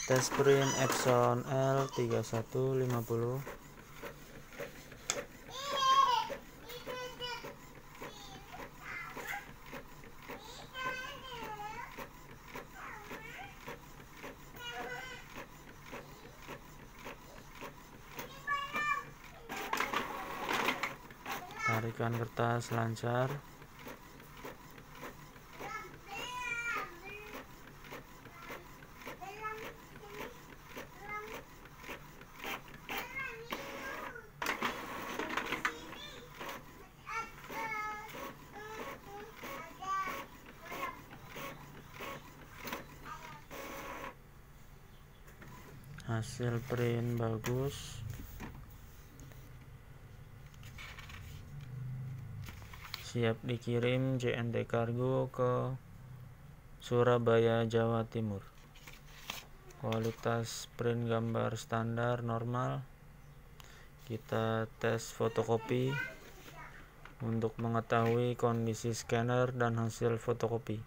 Tes print Epson L3150. Tarikan kertas lancar. Hasil print bagus. Siap dikirim JNT Kargo ke Surabaya, Jawa Timur. Kualitas print gambar standar normal. Kita tes fotokopi untuk mengetahui kondisi scanner dan hasil fotokopi.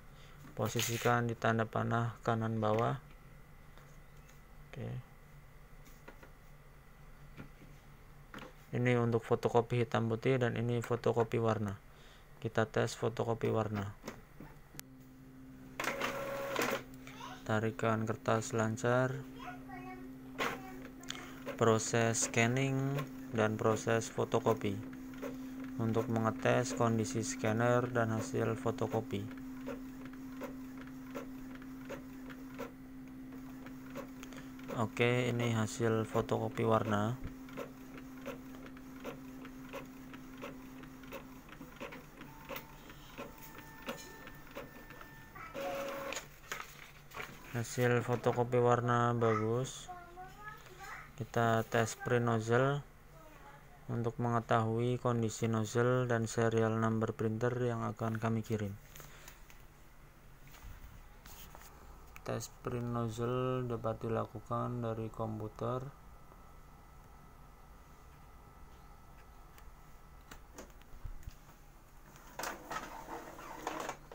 Posisikan di tanda panah kanan bawah. Oke. Ini untuk fotokopi hitam putih dan ini fotokopi warna. Kita tes fotokopi warna. Tarikan kertas lancar. Proses scanning dan proses fotokopi untuk mengetes kondisi scanner dan hasil fotokopi. Oke, ini hasil fotokopi warna. Hasil fotokopi warna bagus. Kita tes print nozzle untuk mengetahui kondisi nozzle dan serial number printer yang akan kami kirim. Tes print nozzle dapat dilakukan dari komputer.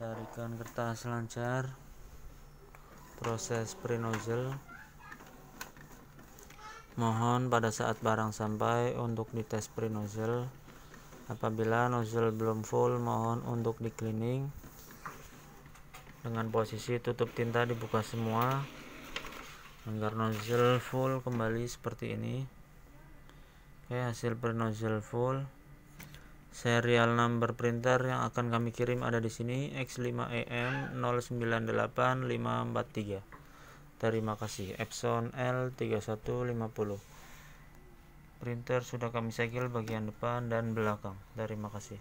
Tarikan kertas lancar. Proses print nozzle. Mohon pada saat barang sampai untuk dites print nozzle. Apabila nozzle belum full, mohon untuk di cleaning dengan posisi tutup tinta dibuka semua agar nozzle full kembali seperti ini. Oke, hasil print nozzle full. Serial number printer yang akan kami kirim ada di sini, X5EM098543. Terima kasih. Epson L3150. Printer sudah kami segel bagian depan dan belakang. Terima kasih.